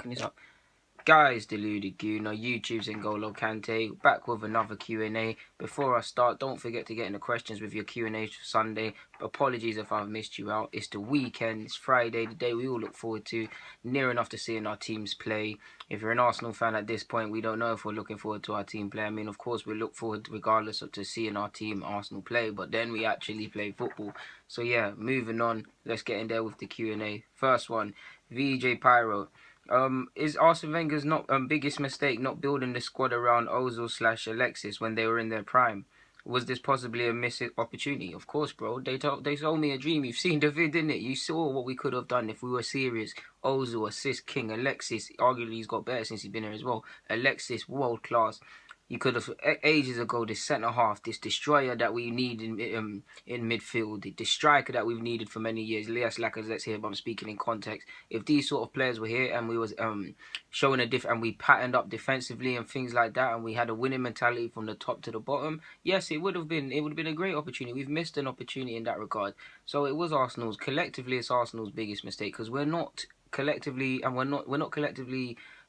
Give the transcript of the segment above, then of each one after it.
Fucking this up. Guys, Deluded Gooner, YouTube's N'Golo Kante, back with another Q&A. Before I start, don't forget to get in the questions with your Q&A for Sunday. Apologies if I've missed you out. It's the weekend, it's Friday, the day we all look forward to, near enough to seeing our teams play. If you're an Arsenal fan at this point, we don't know if we're looking forward to our team play. I mean, of course, we look forward regardless of to seeing our team, Arsenal, play, but then we actually play football. So yeah, moving on, let's get in there with the Q&A. First one, VJ Pyro. Is Arsene Wenger's not biggest mistake not building the squad around Ozil/Alexis when they were in their prime? Was this possibly a missed opportunity? Of course, bro. They told me a dream. You've seen the vid, didn't it? You saw what we could have done if we were serious. Ozil, assist king. Alexis, arguably he's got better since he's been here as well. Alexis, world class. You could have ages ago this centre half, this destroyer that we need in midfield, the striker that we've needed for many years. Elias Lacazette's here, but I'm speaking in context. If these sort of players were here and we was showing a and we patterned up defensively and things like that, and we had a winning mentality from the top to the bottom, yes, it would have been a great opportunity. We've missed an opportunity in that regard. So it was Arsenal's collectively. It's Arsenal's biggest mistake because we're not collectively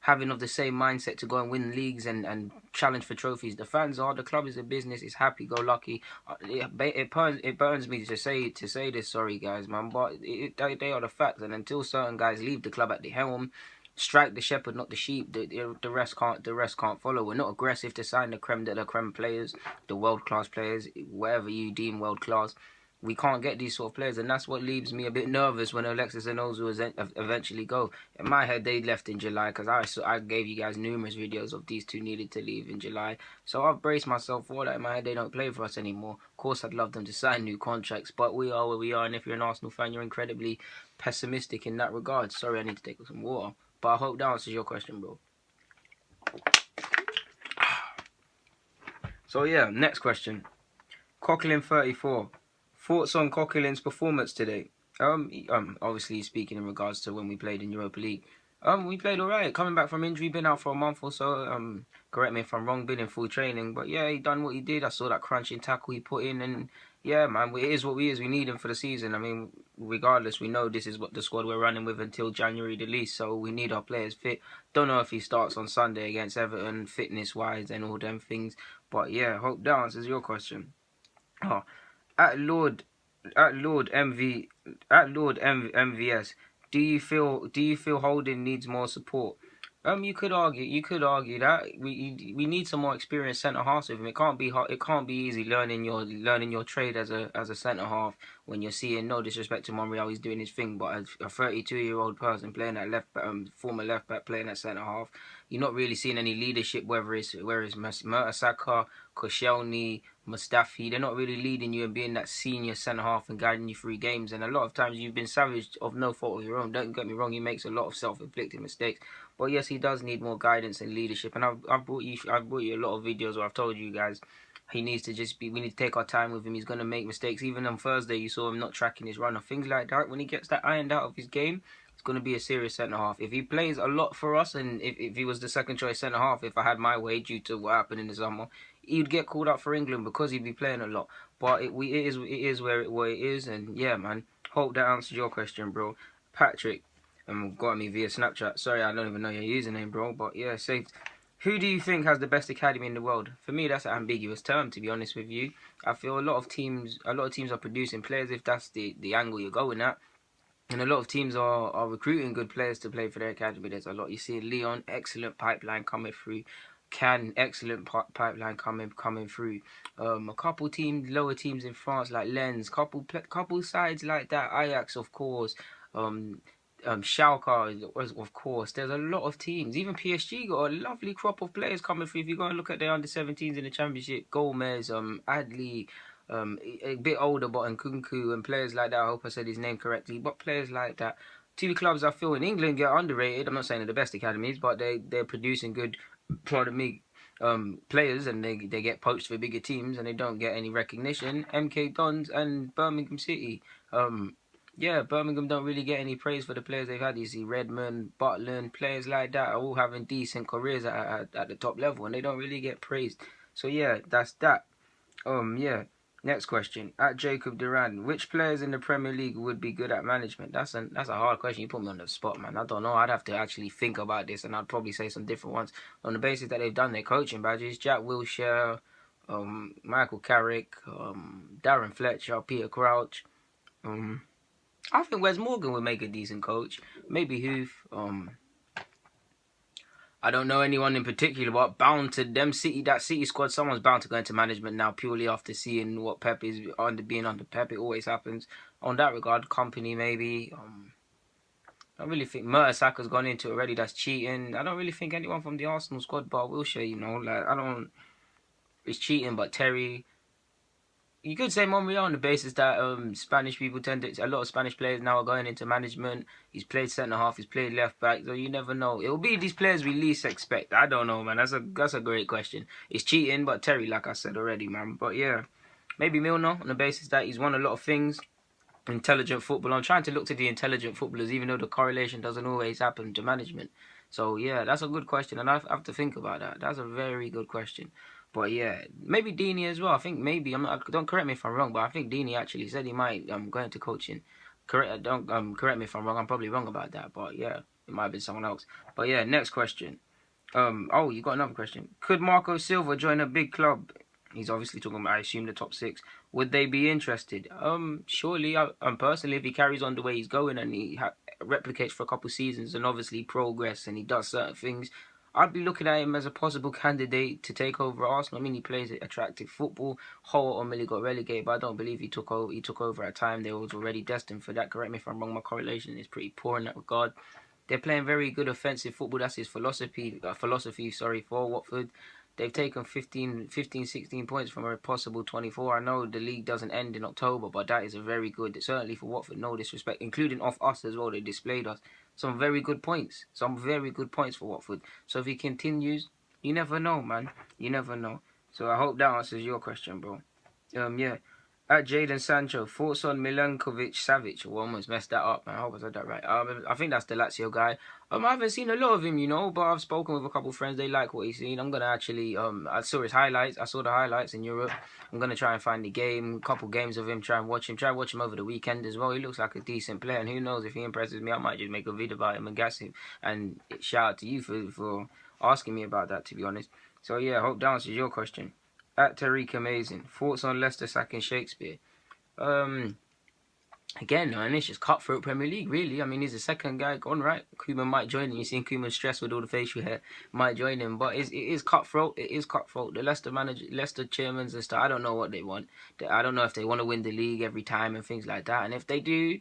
having of the same mindset to go and win leagues and challenge for trophies. The fans are. The club is a business. It's happy-go-lucky. It burns me to say this. Sorry, guys, man, but they are the facts. And until certain guys leave the club at the helm, strike the shepherd, not the sheep. The rest can't follow. We're not aggressive to sign the creme de la creme players, the world-class players, whatever you deem world-class. We can't get these sort of players, and that's what leaves me a bit nervous when Alexis and Ozil eventually go. In my head, they left in July because I gave you guys numerous videos of these two needed to leave in July. So I've braced myself for that. In my head, they don't play for us anymore. Of course, I'd love them to sign new contracts, but we are where we are, and if you're an Arsenal fan, you're incredibly pessimistic in that regard. Sorry, I need to take some water, but I hope that answers your question, bro. So yeah, next question. Coquelin34. Thoughts on Coquelin's performance today? Obviously speaking in regards to when we played in Europa League. We played alright. Coming back from injury, been out for a month or so. Correct me if I'm wrong, been in full training. But yeah, he done what he did. I saw that crunching tackle he put in, and yeah, man, it is what we is. We need him for the season. I mean, regardless, we know this is what the squad we're running with until January the least. So we need our players fit. Don't know if he starts on Sunday against Everton, fitness-wise and all them things. But yeah, hope that answers your question. Oh. At Lord MVS, do you feel Holding needs more support? You could argue that we need some more experienced centre halves with him. It can't be easy learning your trade as a centre half when you're seeing, no disrespect to Monreal, he's doing his thing, but as a 32-year-old person playing at former left back playing at centre half, you're not really seeing any leadership. Whether it's Mertesacker, Koscielny, Mustafi, they're not really leading you and being that senior centre half and guiding you through games. And a lot of times you've been savaged of no fault of your own. Don't get me wrong, he makes a lot of self-inflicted mistakes. But yes, he does need more guidance and leadership. And I've brought you a lot of videos where I've told you guys he needs to we need to take our time with him. He's going to make mistakes. Even on Thursday, you saw him not tracking his run or things like that. When he gets that ironed out of his game, it's going to be a serious centre-half. If he plays a lot for us, and if he was the second choice centre-half, if I had my way due to what happened in the summer, he'd get called up for England because he'd be playing a lot. But it is where it is. And yeah, man, hope that answers your question, bro. Patrick, got me via Snapchat. Sorry, I don't even know your username, bro. But yeah, saved. Who do you think has the best academy in the world? For me, that's an ambiguous term, to be honest with you. I feel a lot of teams are producing players if that's the angle you're going at. And a lot of teams are recruiting good players to play for their academy. There's a lot. You see Lyon, excellent pipeline coming through. Cannes, excellent pipeline coming through. A couple teams, lower teams in France like Lens, couple sides like that. Ajax, of course. Schalke, of course. There's a lot of teams. Even PSG got a lovely crop of players coming through. If you go and look at their under-17s in the Championship, Gomez, Adli, a bit older, but Nkunku and players like that. I hope I said his name correctly. But players like that. Two clubs I feel in England get underrated. I'm not saying they're the best academies, but they're producing good, players, and they get poached for bigger teams and they don't get any recognition. MK Dons and Birmingham City. Yeah, Birmingham don't really get any praise for the players they've had. You see Redmond, Butland, players like that are all having decent careers at the top level, and they don't really get praised. So yeah, that's that. Yeah. Next question. At Jacob Duran, which players in the Premier League would be good at management? That's a hard question. You put me on the spot, man. I don't know. I'd have to actually think about this, and I'd probably say some different ones on the basis that they've done their coaching badges. Jack Wilshere, Michael Carrick, Darren Fletcher, Peter Crouch. I think Wes Morgan would make a decent coach. Maybe Hoof. I don't know anyone in particular, but bound to them that City squad, someone's bound to go into management now purely after seeing what Pep is being under Pep. It always happens. On that regard, company maybe. I don't really think Mertesacker gone into it already. That's cheating. I don't really think anyone from the Arsenal squad, but Wilshere, I don't. It's cheating, but Terry. You could say Monreal on the basis that Spanish people a lot of Spanish players now are going into management. He's played centre half, he's played left back, so you never know. It'll be these players we least expect. I don't know, man. That's a great question. It's cheating, but Terry, like I said already, man. But yeah, maybe Milner on the basis that he's won a lot of things. Intelligent football. I'm trying to look to the intelligent footballers, even though the correlation doesn't always happen to management. So yeah, that's a good question, and I have to think about that. That's a very good question. But yeah, maybe Dini as well. I think maybe don't correct me if I'm wrong, but I think Dini actually said he might go into coaching. Correct me if I'm wrong. I'm probably wrong about that, but yeah, it might have been someone else. But yeah, next question. Oh, you got another question. Could Marco Silva join a big club? He's obviously talking about, I assume, the top six. Would they be interested? Surely, personally, if he carries on the way he's going and he replicates for a couple of seasons and obviously progress and he does certain things, I'd be looking at him as a possible candidate to take over Arsenal. I mean, he plays attractive football. Hull ultimately got relegated, but I don't believe he took over. He took over at a time they was already destined for that. Correct me if I'm wrong. My correlation is pretty poor in that regard. They're playing very good offensive football. That's his philosophy. For Watford. They've taken 15, 16 points from a possible 24. I know the league doesn't end in October, but that is a very good, certainly for Watford, no disrespect, including off us as well. They displayed us some very good points. Some very good points for Watford. So if he continues, you never know, man. You never know. So I hope that answers your question, bro. Yeah. At Jadon Sancho, thoughts on Milinkovic Savic? Well, almost messed that up, man. I hope I said that right. I think that's the Lazio guy. I haven't seen a lot of him, but I've spoken with a couple of friends. They like what he's seen. I'm gonna actually, I saw his highlights. I saw the highlights in Europe. I'm gonna try and find the game, a couple games of him. Try and watch him. Try and watch him over the weekend as well. He looks like a decent player, and who knows if he impresses me, I might just make a video about him and gas him. And shout out to you for asking me about that, to be honest. So yeah, I hope that answers your question. At Tariq Amazing, thoughts on Leicester sacking Shakespeare? Again, man, it's just cutthroat Premier League, really. I mean, he's the second guy gone, right? Koeman might join him. You've seen Koeman stressed with all the facial hair. Might join him, but it is cutthroat. It is cutthroat. The Leicester chairmen and stuff, I don't know what they want. I don't know if they want to win the league every time and things like that. And if they do,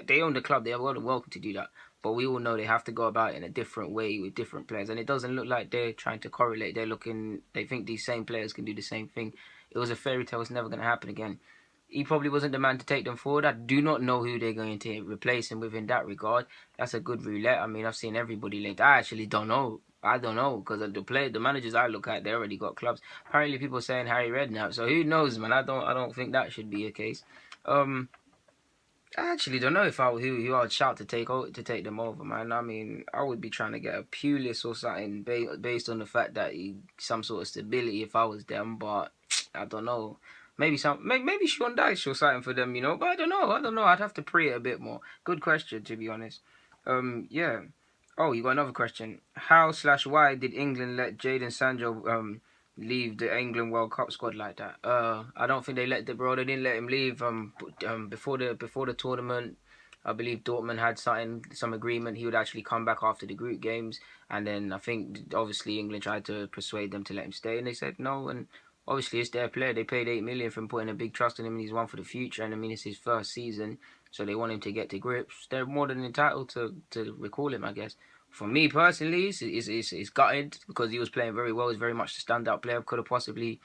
they own the club. They are welcome to do that. But we all know they have to go about it in a different way with different players. And it doesn't look like they're trying to correlate. They think these same players can do the same thing. It was a fairy tale. It's never going to happen again. He probably wasn't the man to take them forward. I do not know who they're going to replace him with in that regard. That's a good roulette. I mean, I've seen everybody linked. I actually don't know. I don't know because the managers I look at, they already got clubs. Apparently, people are saying Harry Redknapp. So who knows, man? I don't think that should be a case. I actually don't know who I'd shout to take them over, man. I mean, I would be trying to get a Pulis or something based on the fact that some sort of stability if I was them, but I don't know. Maybe Sean Dyche or something for them, but I don't know. I'd have to pray it a bit more. Good question, to be honest. Yeah. Oh, you got another question. How/why did England let Jadon Sancho leave the England World Cup squad like that? I don't think they They didn't let him leave before the tournament. I believe Dortmund had some agreement. He would actually come back after the group games, and then I think obviously England tried to persuade them to let him stay, and they said no. And obviously it's their player. They paid $8 million for him, putting a big trust in him, and he's one for the future. And I mean, it's his first season, so they want him to get to grips. They're more than entitled to recall him, I guess. For me personally, it's gutted because he was playing very well. He's very much the standout player. Probably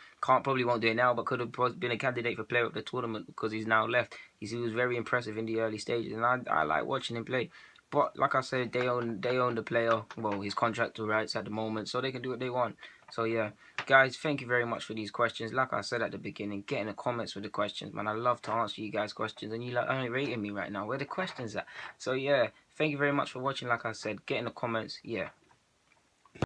won't do it now, but could have been a candidate for player of the tournament because he's now left. He was very impressive in the early stages, and I like watching him play. But like I said, they own the player. Well, his contractual rights at the moment, so they can do what they want. So yeah, guys, thank you very much for these questions. Like I said at the beginning, get in the comments with the questions, man. I love to answer you guys' questions, and you only rating me right now. Where the questions at? So yeah, thank you very much for watching. Like I said, get in the comments. Yeah.